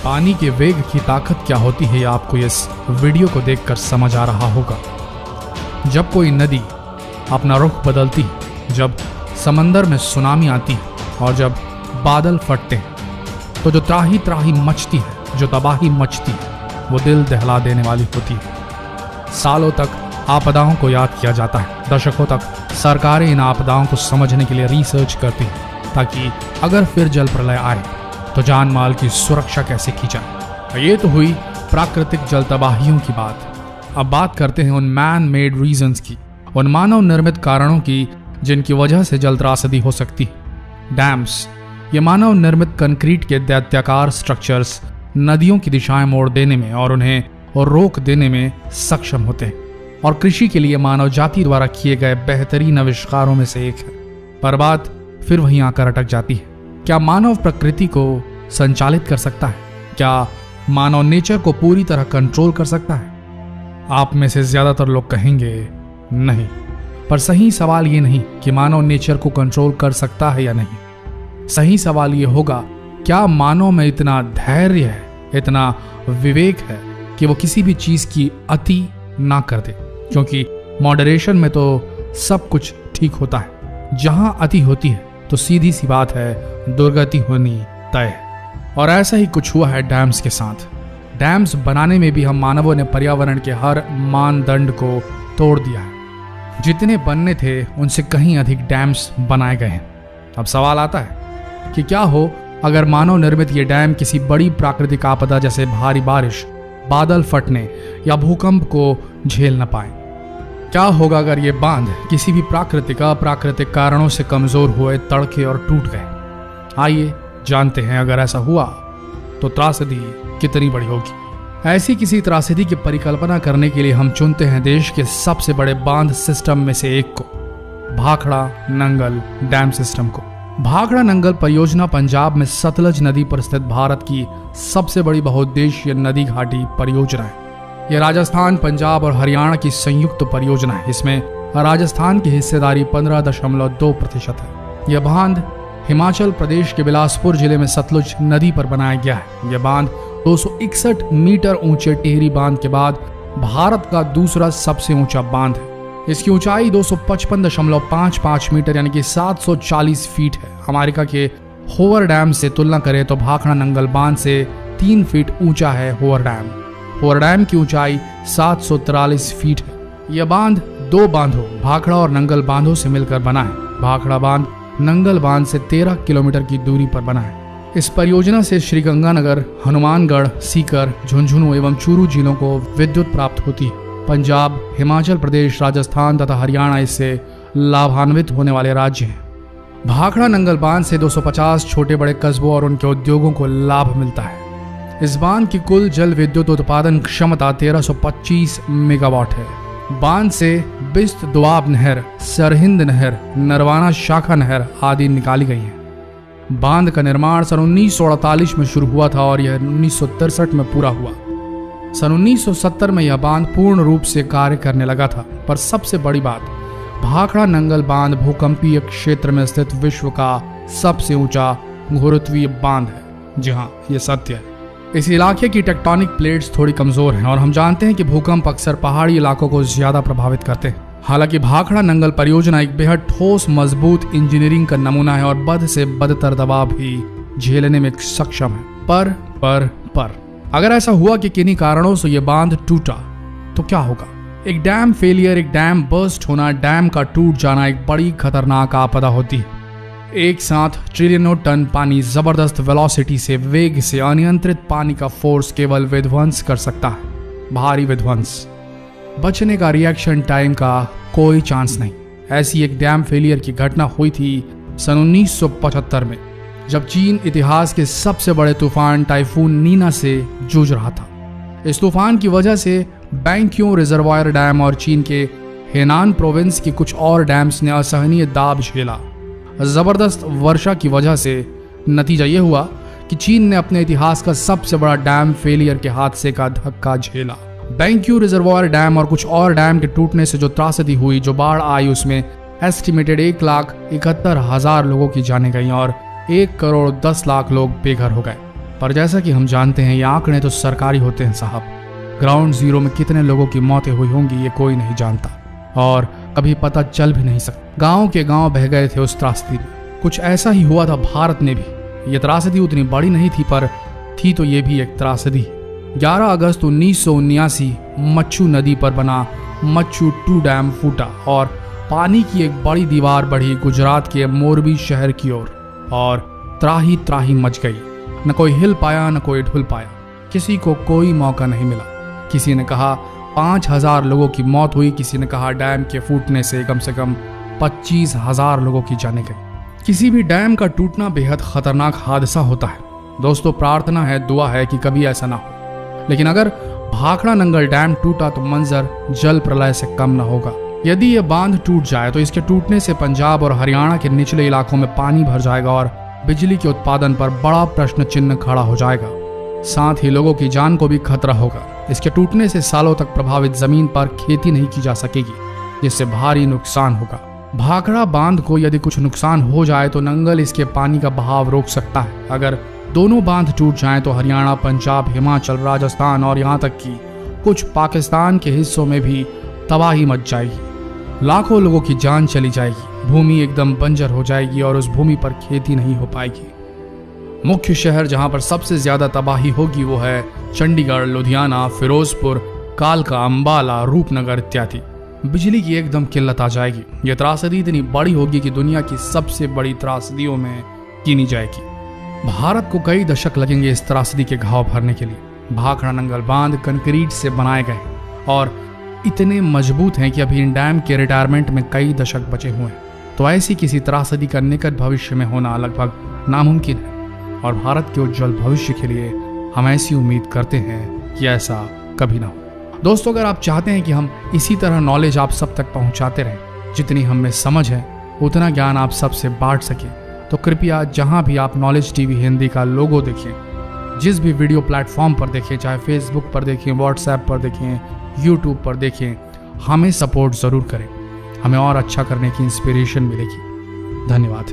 पानी के वेग की ताकत क्या होती है, आपको इस वीडियो को देखकर समझ आ रहा होगा। जब कोई नदी अपना रुख बदलती है, जब समंदर में सुनामी आती है और जब बादल फटते हैं, तो जो त्राही त्राही मचती है, जो तबाही मचती है, वो दिल दहला देने वाली होती है। सालों तक आपदाओं को याद किया जाता है, दशकों तक सरकारें इन आपदाओं को समझने के लिए रिसर्च करती हैं, ताकि अगर फिर जल प्रलय आए तो जान माल की सुरक्षा कैसे की जाए। ये तो हुई प्राकृतिक जल तबाहियों की बात। अब बात करते हैं उन मैन मेड रीजंस की, उन मानव निर्मित कारणों की जिनकी वजह से जल त्रासदी हो सकती है। डैम्स, ये मानव निर्मित कंक्रीट के दैत्याकार स्ट्रक्चर्स नदियों की दिशाएं मोड़ देने में और उन्हें रोक देने में सक्षम होते हैं, और कृषि के लिए मानव जाति द्वारा किए गए बेहतरीन आविष्कारों में से एक है। पर बात फिर वहीं आकर अटक जाती है। क्या मानव प्रकृति को संचालित कर सकता है? क्या मानव नेचर को पूरी तरह कंट्रोल कर सकता है? आप में से ज्यादातर लोग कहेंगे नहीं। पर सही सवाल ये नहीं कि मानव नेचर को कंट्रोल कर सकता है या नहीं। सही सवाल ये होगा, क्या मानव में इतना धैर्य है, इतना विवेक है कि वो किसी भी चीज की अति ना कर दे? क्योंकि मॉडरेशन में तो सब कुछ ठीक होता है। जहां अति होती है तो सीधी सी बात है, दुर्गति होनी तय है। और ऐसा ही कुछ हुआ है डैम्स के साथ। डैम्स बनाने में भी हम मानवों ने पर्यावरण के हर मानदंड को तोड़ दिया है। जितने बनने थे उनसे कहीं अधिक डैम्स बनाए गए हैं। अब सवाल आता है कि क्या हो अगर मानव निर्मित ये डैम किसी बड़ी प्राकृतिक आपदा जैसे भारी बारिश, बादल फटने या भूकंप को झेल न पाए? क्या होगा अगर ये बांध किसी भी प्राकृतिक अप्राकृतिक कारणों से कमजोर हुए, तड़के और टूट गए? आइए जानते हैं, अगर ऐसा हुआ तो त्रासदी कितनी बड़ी होगी। ऐसी किसी त्रासदी की परिकल्पना करने के लिए हम चुनते हैं देश के सबसे बड़े बांध सिस्टम में से एक को, भाखड़ा नंगल डैम सिस्टम को। भाखड़ा नंगल परियोजना पंजाब में सतलज नदी पर स्थित भारत की सबसे बड़ी बहुउद्देशीय नदी घाटी परियोजना है। यह राजस्थान, पंजाब और हरियाणा की संयुक्त परियोजना है। इसमें राजस्था61 की हिस्सेदारी 15.2% है। यह बांध हिमाचल प्रदेश के बिलासपुर जिले में सतलुज नदी पर बनाया गया है। यह बांध 261 मीटर ऊंचे टिहरी बांध के बाद भारत का दूसरा सबसे ऊंचा बांध है। इसकी ऊंचाई 255.55 मीटर यानी कि 740 फीट है। अमेरिका के होवर डैम से तुलना करें तो भाखड़ा नंगल बांध से 3 फीट ऊंचा है होवर डैम। होवर डैम की ऊंचाई 743 फीट है। यह बांध 2 बांधों भाखड़ा और नंगल बांधों से मिलकर बना है। भाखड़ा बांध नंगल बांध से 13 किलोमीटर की दूरी पर बना है। इस परियोजना से श्रीगंगानगर, हनुमानगढ़, सीकर, झुंझुनू एवं चूरू जिलों को विद्युत प्राप्त होती है। पंजाब, हिमाचल प्रदेश, राजस्थान तथा हरियाणा इससे लाभान्वित होने वाले राज्य हैं। भाखड़ा नंगल बांध से 250 छोटे बड़े कस्बों और उनके उद्योगों को लाभ मिलता है। इस बांध की कुल जल विद्युत उत्पादन क्षमता 1325 मेगावाट है। बांध से बिस्त दोआब नहर, सरहिंद नहर, नरवाना शाखा नहर आदि निकाली गई हैं। बांध का निर्माण सन 1948 में शुरू हुआ था और यह 1963 में पूरा हुआ। सन 1970 में यह बांध पूर्ण रूप से कार्य करने लगा था। पर सबसे बड़ी बात, भाखड़ा नंगल बांध भूकंपीय क्षेत्र में स्थित विश्व का सबसे ऊंचा गुरुत्वीय बांध है। जी हाँ, यह सत्य है। इस इलाके की टेक्टोनिक प्लेट्स थोड़ी कमजोर हैं और हम जानते हैं कि भूकंप अक्सर पहाड़ी इलाकों को ज्यादा प्रभावित करते हैं। हालांकि भाखड़ा नंगल परियोजना एक बेहद ठोस मजबूत इंजीनियरिंग का नमूना है और बद से बदतर दबाव भी झेलने में सक्षम है। पर अगर ऐसा हुआ कि किन्हीं कारणों से यह बांध टूटा तो क्या होगा? एक डैम फेलियर, एक डैम बर्स्ट होना, डैम का टूट जाना एक बड़ी खतरनाक आपदा होती है। एक साथ ट्रिलियनों टन पानी जबरदस्त वेलोसिटी से, वेग से, अनियंत्रित पानी का फोर्स केवल विध्वंस कर सकता है, भारी विध्वंस। बचने का रिएक्शन टाइम का कोई चांस नहीं। ऐसी एक डैम फेलियर की घटना हुई थी सन 1975 में, जब चीन इतिहास के सबसे बड़े तूफान टाइफून नीना से जूझ रहा था। इस तूफान की वजह से बैंक्यों रिजर्वायर डैम और चीन के हेनान प्रोविंस के कुछ और डैम्स ने असहनीय दाब झेला। जबरदस्त वर्षा की वजह से नतीजा यह हुआ कि चीन ने अपने इतिहास का सबसे बड़ा डैम फेलियर के हादसे का धक्का झेला। बैंक्यू रिजर्वायर डैम और कुछ और डैम के टूटने से जो त्रासदी हुई, जो बाढ़ आई, उसमें एस्टिमेटेड 1,71,000 लोगों की जानें गईं और 1,10,00,000 लोग बेघर हो गए। पर जैसा कि हम जानते हैं ये आंकड़े तो सरकारी होते हैं साहब। ग्राउंड जीरो में कितने लोगों की मौतें हुई होंगी ये कोई नहीं जानता और कभी पता चल भी नहीं सकता। गांव के गांव बह गए थे उस त्रासदी में। कुछ ऐसा ही हुआ था भारत में भी। ये त्रासदी उतनी बड़ी नहीं थी पर थी तो ये भी एक त्रासदी। 11 अगस्त 1979 मच्छू नदी पर बना मच्छू 2 डैम फूटा और पानी की एक बड़ी दीवार बढ़ी गुजरात के मोरबी शहर की ओर और त्राही त्राही मच गई। न कोई हिल पाया न कोई ढुल पाया, किसी को कोई मौका नहीं मिला। किसी ने कहा 5000 लोगों की मौत हुई, किसी ने कहा डैम के फूटने से कम 25,000 लोगों की जाने गई। किसी भी डैम का टूटना बेहद खतरनाक हादसा होता है। दोस्तों प्रार्थना है, दुआ है कि कभी ऐसा ना हो। लेकिन अगर भाखड़ा नंगल डैम टूटा तो मंजर जल प्रलय से कम ना होगा। यदि ये बांध टूट जाए तो इसके टूटने से पंजाब और हरियाणा के निचले इलाकों में पानी भर जाएगा और बिजली के उत्पादन पर बड़ा प्रश्न चिन्ह खड़ा हो जाएगा। साथ ही लोगों की जान को भी खतरा होगा। इसके टूटने से सालों तक प्रभावित जमीन पर खेती नहीं की जा सकेगी, जिससे भारी नुकसान होगा। भाखड़ा बांध को यदि कुछ नुकसान हो जाए तो नंगल इसके पानी का बहाव रोक सकता है। अगर दोनों बांध टूट जाएं तो हरियाणा, पंजाब, हिमाचल, राजस्थान और यहाँ तक कि कुछ पाकिस्तान के हिस्सों में भी तबाही मच जाएगी। लाखों लोगों की जान चली जाएगी, भूमि एकदम बंजर हो जाएगी और उस भूमि पर खेती नहीं हो पाएगी। मुख्य शहर जहां पर सबसे ज्यादा तबाही होगी वो है चंडीगढ़, लुधियाना, फिरोजपुर, कालका, अंबाला, रूपनगर इत्यादि। बिजली की एकदम किल्लत आ जाएगी। यह त्रासदी इतनी बड़ी होगी कि दुनिया की सबसे बड़ी त्रासदियों में गिनी जाएगी। भारत को कई दशक लगेंगे इस त्रासदी के घाव भरने के लिए। भाखड़ा नंगल बांध कंक्रीट से बनाए गए और इतने मजबूत हैं कि अभी इन डैम के रिटायरमेंट में कई दशक बचे हुए हैं। तो ऐसी किसी त्रासदी का निकट भविष्य में होना लगभग नामुमकिन है और भारत के उज्जवल भविष्य के लिए हम ऐसी उम्मीद करते हैं कि ऐसा कभी ना हो। दोस्तों अगर आप चाहते हैं कि हम इसी तरह नॉलेज आप सब तक पहुंचाते रहें, जितनी हम में समझ है उतना ज्ञान आप सबसे बांट सके, तो कृपया जहां भी आप नॉलेज टीवी हिंदी का लोगो देखें, जिस भी वीडियो प्लेटफॉर्म पर देखें, चाहे फेसबुक पर देखें, व्हाट्सएप पर देखें, यूट्यूब पर देखें, हमें सपोर्ट ज़रूर करें। हमें और अच्छा करने की इंस्पिरेशन मिलेगी। धन्यवाद।